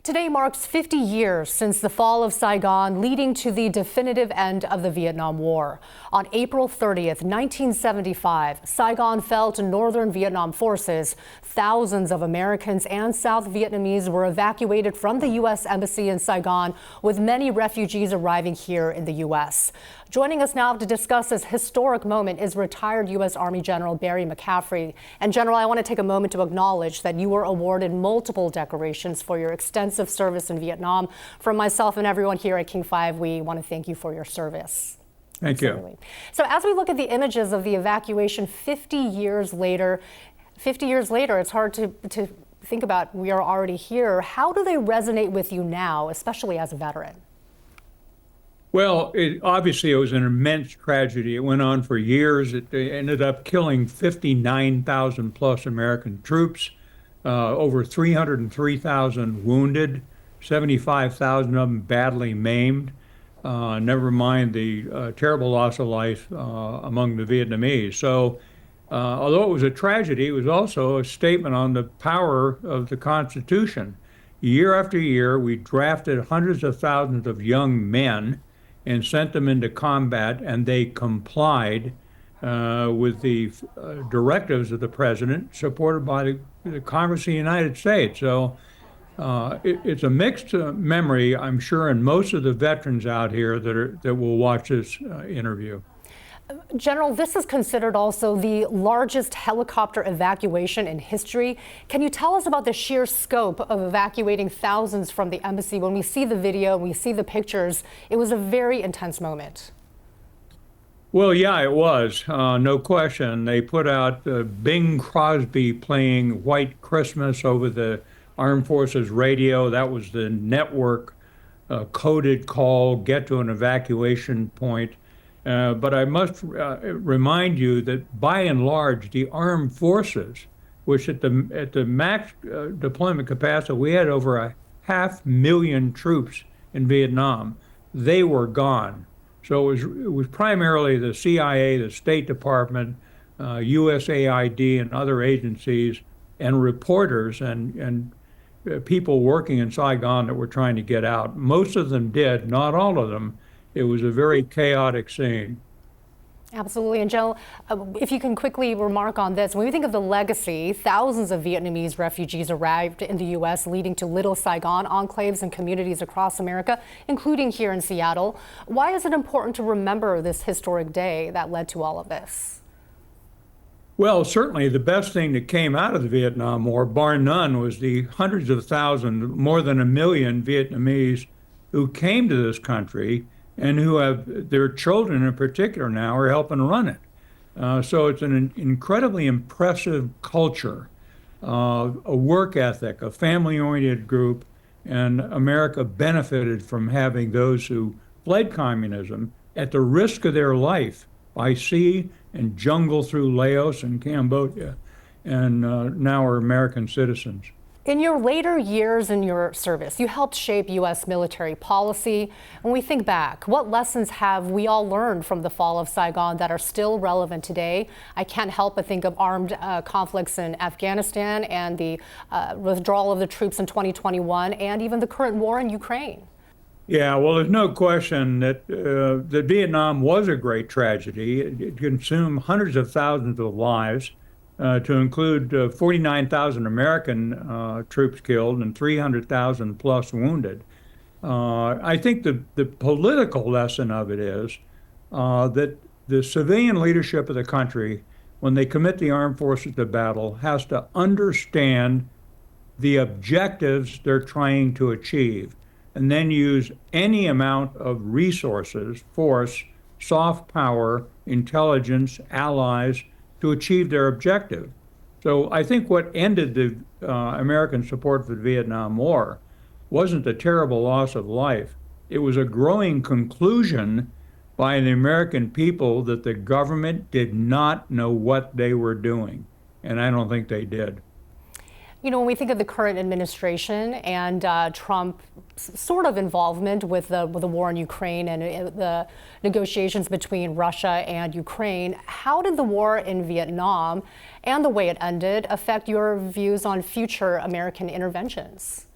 Today marks 50 years since the fall of Saigon, leading to the definitive end of the Vietnam War. On April 30th, 1975, Saigon fell to northern Vietnam forces. Thousands of Americans and South Vietnamese were evacuated from the U.S. Embassy in Saigon, with many refugees arriving here in the U.S. Joining us now to discuss this historic moment is retired U.S. Army General Barry McCaffrey. And General, I want to take a moment to acknowledge that you were awarded multiple decorations for your extensive service in Vietnam. From myself and everyone here at King 5, we want to thank you for your service. Thank you. So as we look at the images of the evacuation 50 years later, it's hard to think about we are already here. How do they resonate with you now, especially as a veteran? Well, obviously it was an immense tragedy. It went on for years. It ended up killing 59,000 plus American troops, over 303,000 wounded, 75,000 of them badly maimed. Never mind the terrible loss of life among the Vietnamese. So although it was a tragedy, it was also a statement on the power of the Constitution. Year after year, we drafted hundreds of thousands of young men and sent them into combat, and they complied with the directives of the president, supported by the Congress of the United States. So it's a mixed memory, I'm sure, in most of the veterans out here that will watch this interview. General, this is considered also the largest helicopter evacuation in history. Can you tell us about the sheer scope of evacuating thousands from the embassy? When we see the video, we see the pictures, it was a very intense moment. Well, yeah, it was, no question. They put out Bing Crosby playing White Christmas over the Armed Forces radio. That was the network coded call, get to an evacuation point. But I must remind you that by and large, the armed forces, which at the max deployment capacity, we had over 500,000 troops in Vietnam. They were gone. So it was primarily the CIA, the State Department, USAID, and other agencies, and reporters and people working in Saigon that were trying to get out. Most of them did, not all of them. It was a very chaotic scene. Absolutely. And Joe, if you can quickly remark on this, when we think of the legacy, thousands of Vietnamese refugees arrived in the U.S., leading to Little Saigon enclaves and communities across America, including here in Seattle. Why is it important to remember this historic day that led to all of this? Well, certainly the best thing that came out of the Vietnam War, bar none, was the hundreds of thousands, more than 1 million Vietnamese who came to this country and who have their children in particular now are helping run it. So it's an incredibly impressive culture, a work ethic, a family-oriented group, and America benefited from having those who fled communism at the risk of their life by sea and jungle through Laos and Cambodia, and now are American citizens. In your later years in your service, you helped shape U.S. military policy. When we think back, what lessons have we all learned from the fall of Saigon that are still relevant today? I can't help but think of armed conflicts in Afghanistan and the withdrawal of the troops in 2021, and even the current war in Ukraine. Yeah, well, there's no question that that Vietnam was a great tragedy. It consumed hundreds of thousands of lives. To include 49,000 American troops killed and 300,000 plus wounded. I think the political lesson of it is that the civilian leadership of the country, when they commit the armed forces to battle, has to understand the objectives they're trying to achieve, and then use any amount of resources, force, soft power, intelligence, allies, to achieve their objective. So I think what ended the American support for the Vietnam War wasn't the terrible loss of life. It was a growing conclusion by the American people that the government did not know what they were doing. And I don't think they did. You know, when we think of the current administration and Trump's sort of involvement with the war in Ukraine and the negotiations between Russia and Ukraine, how did the war in Vietnam and the way it ended affect your views on future American interventions?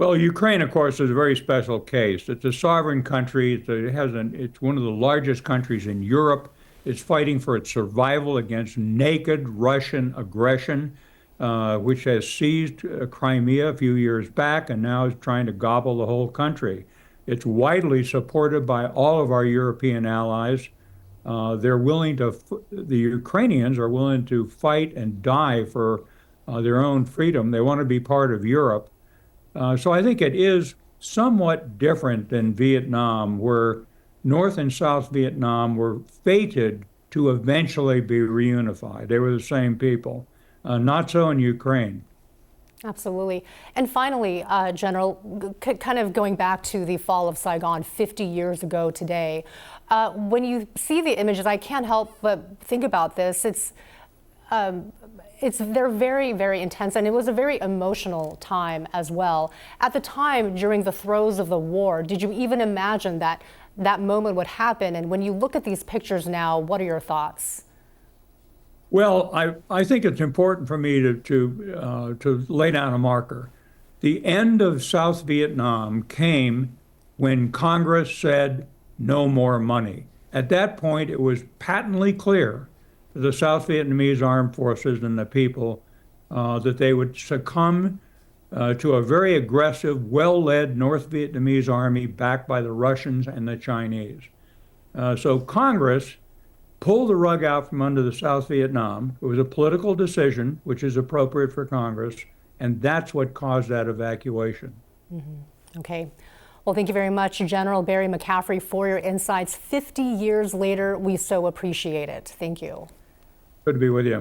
Well, Ukraine, of course, is a very special case. It's a sovereign country. It's one of the largest countries in Europe. It's fighting for its survival against naked Russian aggression, which has seized Crimea a few years back and now is trying to gobble the whole country. It's widely supported by all of our European allies. The Ukrainians are willing to fight and die for their own freedom. They want to be part of Europe. So I think it is somewhat different than Vietnam, where North and South Vietnam were fated to eventually be reunified. They were the same people. Not so in Ukraine. Absolutely. And finally, General, kind of going back to the fall of Saigon 50 years ago today, when you see the images, I can't help but think about this. They're very, very intense, and it was a very emotional time as well. At the time, during the throes of the war, did you even imagine that that moment would happen? And when you look at these pictures now, what are your thoughts? Well, I think it's important for me to lay down a marker. The end of South Vietnam came when Congress said no more money. At that point, it was patently clear to the South Vietnamese armed forces and the people that they would succumb to a very aggressive, well-led North Vietnamese army backed by the Russians and the Chinese. So Congress pulled the rug out from under the South Vietnam. It was a political decision, which is appropriate for Congress, and that's what caused that evacuation. Mm-hmm. Okay. Well, thank you very much, General Barry McCaffrey, for your insights. 50 years later, we so appreciate it. Thank you. Good to be with you.